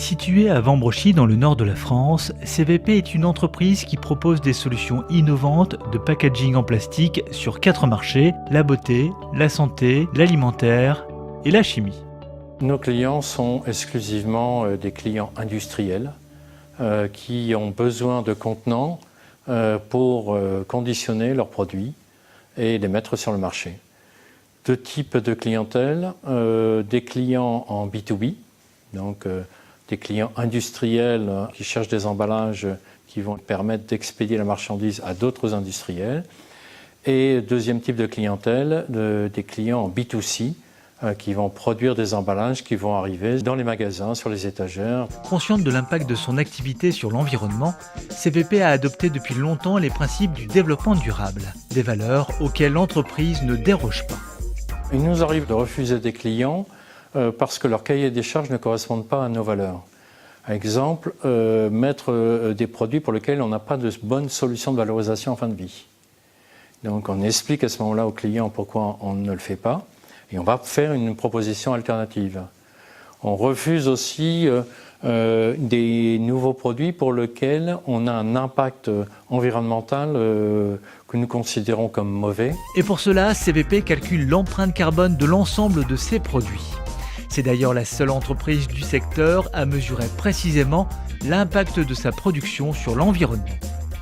Située à Vambrochy dans le nord de la France, CVP est une entreprise qui propose des solutions innovantes de packaging en plastique sur 4 marchés, la beauté, la santé, l'alimentaire et la chimie. Nos clients sont exclusivement des clients industriels qui ont besoin de contenants pour conditionner leurs produits et les mettre sur le marché. Deux types de clientèle, des clients en B2B, donc des clients industriels qui cherchent des emballages qui vont permettre d'expédier la marchandise à d'autres industriels. Et deuxième type de clientèle, des clients en B2C qui vont produire des emballages qui vont arriver dans les magasins, sur les étagères. Consciente de l'impact de son activité sur l'environnement, CVP a adopté depuis longtemps les principes du développement durable, des valeurs auxquelles l'entreprise ne déroge pas. Il nous arrive de refuser des clients parce que leur cahier des charges ne correspond pas à nos valeurs. Exemple, mettre des produits pour lesquels on n'a pas de bonne solution de valorisation en fin de vie. Donc on explique à ce moment-là au client pourquoi on ne le fait pas et on va faire une proposition alternative. On refuse aussi des nouveaux produits pour lesquels on a un impact environnemental que nous considérons comme mauvais. Et pour cela, CVP calcule l'empreinte carbone de l'ensemble de ses produits. C'est d'ailleurs la seule entreprise du secteur à mesurer précisément l'impact de sa production sur l'environnement.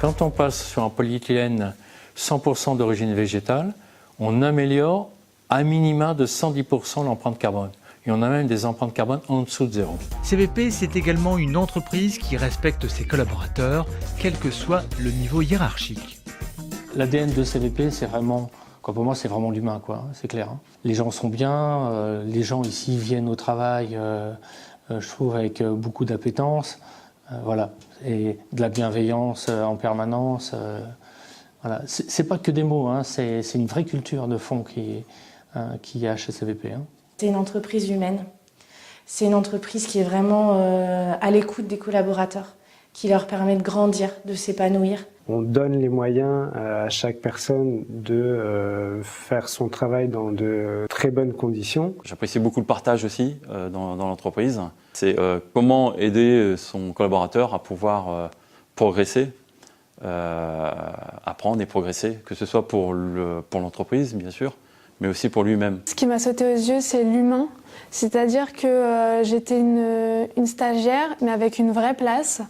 Quand on passe sur un polyéthylène 100% d'origine végétale, on améliore à minima de 110% l'empreinte carbone. Et on a même des empreintes carbone en dessous de zéro. CVP, c'est également une entreprise qui respecte ses collaborateurs, quel que soit le niveau hiérarchique. L'ADN de CVP, c'est vraiment, pour moi, c'est vraiment l'humain, c'est clair. Les gens sont bien, les gens ici viennent au travail, je trouve, avec beaucoup d'appétence, voilà, et de la bienveillance en permanence. Voilà. C'est pas que des mots, c'est une vraie culture de fond qu'il y a chez CVP. C'est une entreprise humaine. C'est une entreprise qui est vraiment à l'écoute des collaborateurs, qui leur permet de grandir, de s'épanouir. On donne les moyens à chaque personne de faire son travail dans de très bonnes conditions. J'apprécie beaucoup le partage aussi dans l'entreprise. C'est comment aider son collaborateur à pouvoir progresser, apprendre et progresser, que ce soit pour l'entreprise bien sûr, mais aussi pour lui-même. Ce qui m'a sauté aux yeux, c'est l'humain. C'est-à-dire que j'étais une stagiaire, mais avec une vraie place.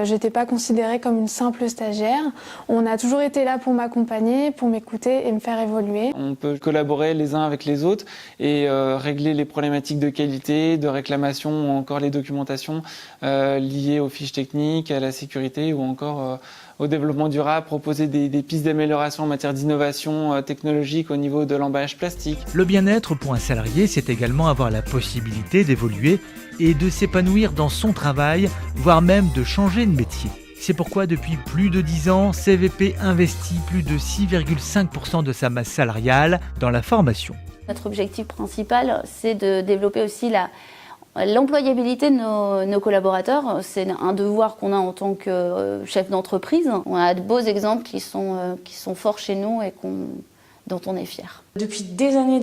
J'étais pas considérée comme une simple stagiaire. On a toujours été là pour m'accompagner, pour m'écouter et me faire évoluer. On peut collaborer les uns avec les autres et régler les problématiques de qualité, de réclamation ou encore les documentations liées aux fiches techniques, à la sécurité ou encore au développement durable, proposer des pistes d'amélioration en matière d'innovation technologique au niveau de l'emballage plastique. Le bien-être pour un salarié, c'est également avoir la possibilité d'évoluer et de s'épanouir dans son travail, voire même de changer de métier. C'est pourquoi depuis plus de 10 ans, CVP investit plus de 6,5% de sa masse salariale dans la formation. Notre objectif principal, c'est de développer aussi l'employabilité de nos collaborateurs. C'est un devoir qu'on a en tant que chef d'entreprise. On a de beaux exemples qui sont forts chez nous et dont on est fier. Depuis des années,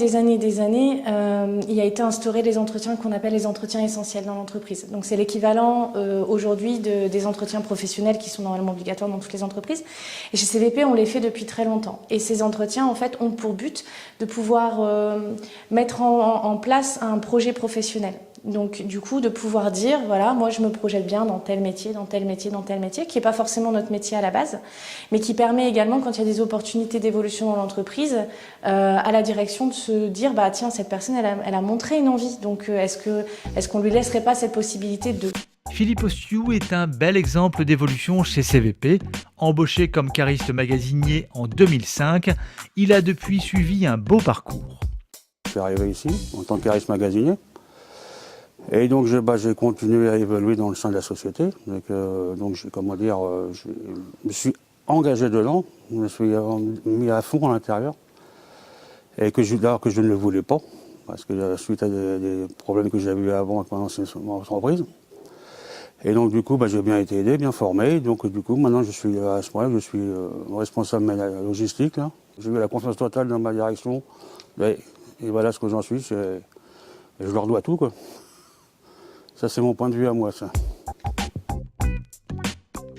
il a été instauré des entretiens qu'on appelle les entretiens essentiels dans l'entreprise. Donc c'est l'équivalent aujourd'hui des entretiens professionnels qui sont normalement obligatoires dans toutes les entreprises. Et chez CVP, on les fait depuis très longtemps. Et ces entretiens, en fait, ont pour but de pouvoir mettre en place un projet professionnel. Donc du coup, de pouvoir dire, voilà, moi je me projette bien dans tel métier, dans tel métier, dans tel métier, qui n'est pas forcément notre métier à la base, mais qui permet également, quand il y a des opportunités d'évolution dans l'entreprise, à la direction de se dire, bah tiens, cette personne, elle a montré une envie, donc est-ce qu'on lui laisserait pas cette possibilité de... Philippe Ostiou est un bel exemple d'évolution chez CVP. Embauché comme cariste magasinier en 2005, il a depuis suivi un beau parcours. Je suis arrivé ici en tant que cariste magasinier. Et donc j'ai continué à évoluer dans le sein de la société. Donc je me suis engagé dedans, je me suis mis à fond à l'intérieur. Et que je ne le voulais pas, parce que suite à des problèmes que j'avais eu avant avec mon ancienne entreprise. Et donc du coup j'ai bien été aidé, bien formé. Donc du coup maintenant je suis à ce moment-là, je suis responsable logistique. J'ai eu la confiance totale dans ma direction. Et voilà ce que j'en suis. Je leur dois tout, quoi. Ça, c'est mon point de vue à moi, ça.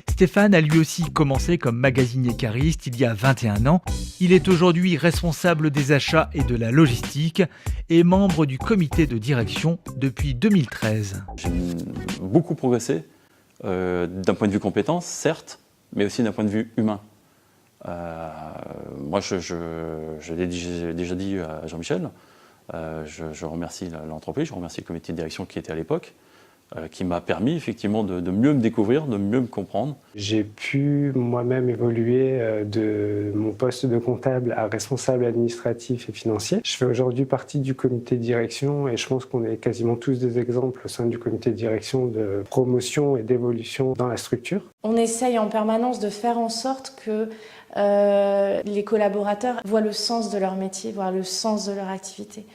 Stéphane a lui aussi commencé comme magasinier cariste il y a 21 ans. Il est aujourd'hui responsable des achats et de la logistique et membre du comité de direction depuis 2013. J'ai beaucoup progressé, d'un point de vue compétence, certes, mais aussi d'un point de vue humain. Moi, je l'ai déjà dit à Jean-Michel, je remercie l'entreprise, je remercie le comité de direction qui était à l'époque, qui m'a permis effectivement de mieux me découvrir, de mieux me comprendre. J'ai pu moi-même évoluer de mon poste de comptable à responsable administratif et financier. Je fais aujourd'hui partie du comité de direction et je pense qu'on est quasiment tous des exemples au sein du comité de direction de promotion et d'évolution dans la structure. On essaye en permanence de faire en sorte que les collaborateurs voient le sens de leur métier, voient le sens de leur activité.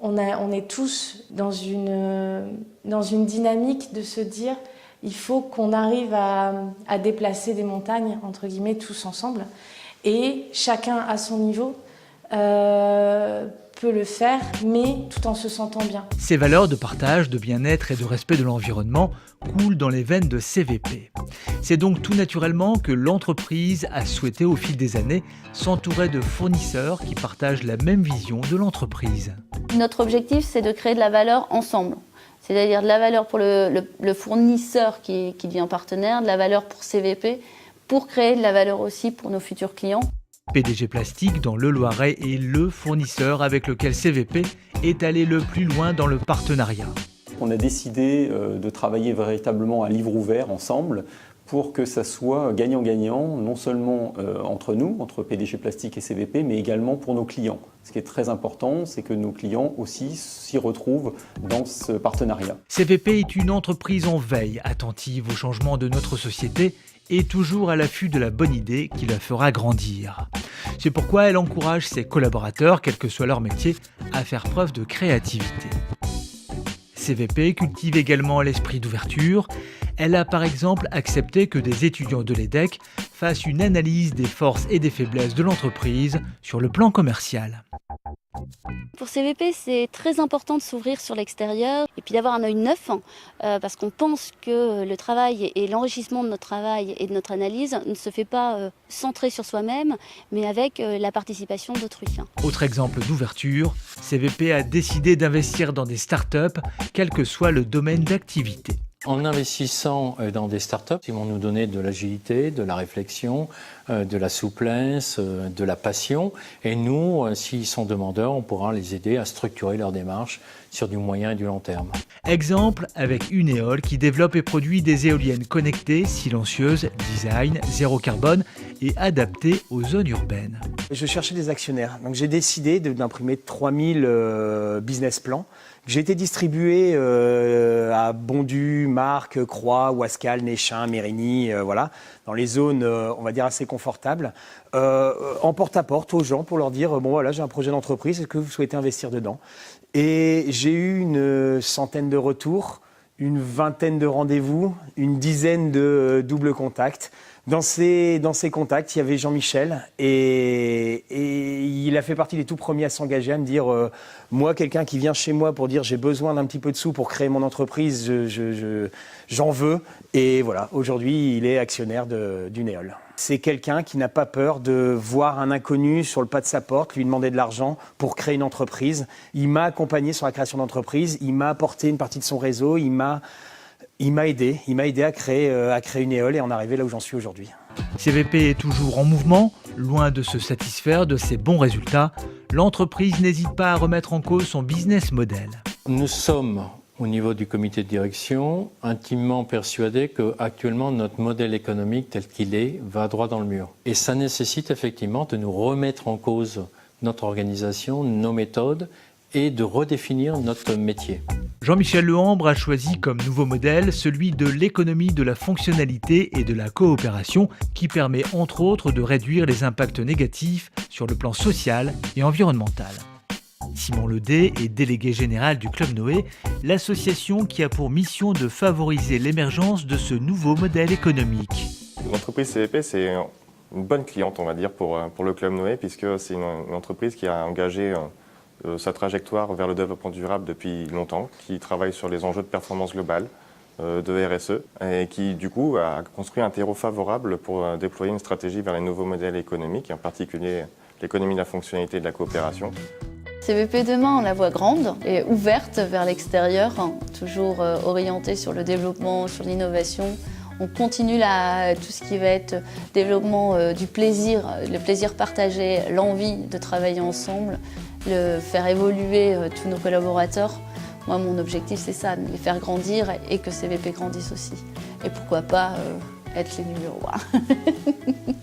On est tous dans une dynamique de se dire il faut qu'on arrive à déplacer des montagnes, entre guillemets, tous ensemble. Et chacun à son niveau peut le faire, mais tout en se sentant bien. Ces valeurs de partage, de bien-être et de respect de l'environnement coulent dans les veines de CVP. C'est donc tout naturellement que l'entreprise a souhaité au fil des années s'entourer de fournisseurs qui partagent la même vision de l'entreprise. Notre objectif, c'est de créer de la valeur ensemble. C'est-à-dire de la valeur pour le fournisseur qui devient partenaire, de la valeur pour CVP, pour créer de la valeur aussi pour nos futurs clients. PDG Plastique dans le Loiret est le fournisseur avec lequel CVP est allé le plus loin dans le partenariat. On a décidé de travailler véritablement à livre ouvert ensemble pour que ça soit gagnant-gagnant, non seulement entre nous, entre PDG Plastique et CVP, mais également pour nos clients. Ce qui est très important, c'est que nos clients aussi s'y retrouvent dans ce partenariat. CVP est une entreprise en veille, attentive aux changements de notre société et toujours à l'affût de la bonne idée qui la fera grandir. C'est pourquoi elle encourage ses collaborateurs, quel que soit leur métier, à faire preuve de créativité. CVP cultive également l'esprit d'ouverture. Elle a par exemple accepté que des étudiants de l'EDEC fassent une analyse des forces et des faiblesses de l'entreprise sur le plan commercial. Pour CVP, c'est très important de s'ouvrir sur l'extérieur et puis d'avoir un œil neuf parce qu'on pense que le travail et l'enrichissement de notre travail et de notre analyse ne se fait pas centré sur soi-même, mais avec la participation d'autrui. Autre exemple d'ouverture, CVP a décidé d'investir dans des startups, quel que soit le domaine d'activité. En investissant dans des startups, ils vont nous donner de l'agilité, de la réflexion, de la souplesse, de la passion. Et nous, s'ils sont demandeurs, on pourra les aider à structurer leur démarche sur du moyen et du long terme. Exemple avec Uneol qui développe et produit des éoliennes connectées, silencieuses, design, zéro carbone et adaptées aux zones urbaines. Je cherchais des actionnaires, donc j'ai décidé d'imprimer 3000 business plans. J'ai été distribué à Bondu, Marc, Croix, Ouascal, Néchin, Mérigny, voilà, dans les zones, on va dire, assez confortables, en porte-à-porte aux gens pour leur dire, bon voilà, j'ai un projet d'entreprise, est-ce que vous souhaitez investir dedans? Et j'ai eu une centaine de retours, une vingtaine de rendez-vous, une dizaine de doubles contacts. Dans ces contacts, il y avait Jean-Michel et il a fait partie des tout premiers à s'engager, à me dire moi, quelqu'un qui vient chez moi pour dire j'ai besoin d'un petit peu de sous pour créer mon entreprise, j'en veux. Et voilà, aujourd'hui, il est actionnaire d'Uneol. C'est quelqu'un qui n'a pas peur de voir un inconnu sur le pas de sa porte, lui demander de l'argent pour créer une entreprise. Il m'a accompagné sur la création d'entreprise, il m'a apporté une partie de son réseau, il m'a aidé à créer Uneol et en arriver là où j'en suis aujourd'hui. CVP est toujours en mouvement, loin de se satisfaire de ses bons résultats. L'entreprise n'hésite pas à remettre en cause son business model. Nous sommes, au niveau du comité de direction, intimement persuadés qu'actuellement notre modèle économique tel qu'il est va droit dans le mur. Et ça nécessite effectivement de nous remettre en cause notre organisation, nos méthodes et de redéfinir notre métier. Jean-Michel Lehambre a choisi comme nouveau modèle celui de l'économie de la fonctionnalité et de la coopération qui permet entre autres de réduire les impacts négatifs sur le plan social et environnemental. Simon Ledé est délégué général du Club Noé, l'association qui a pour mission de favoriser l'émergence de ce nouveau modèle économique. L'entreprise CVP, c'est une bonne cliente, on va dire, pour le Club Noé, puisque c'est une entreprise qui a engagé sa trajectoire vers le développement durable depuis longtemps, qui travaille sur les enjeux de performance globale, de RSE, et qui du coup a construit un terreau favorable pour déployer une stratégie vers les nouveaux modèles économiques, en particulier l'économie de la fonctionnalité et de la coopération. CVP demain, on la voit grande et ouverte vers l'extérieur, toujours orientée sur le développement, sur l'innovation. On continue tout ce qui va être développement du plaisir, le plaisir partagé, l'envie de travailler ensemble, faire évoluer tous nos collaborateurs. Moi, mon objectif, c'est ça, de les faire grandir et que CVP grandisse aussi. Et pourquoi pas être les numéros 1.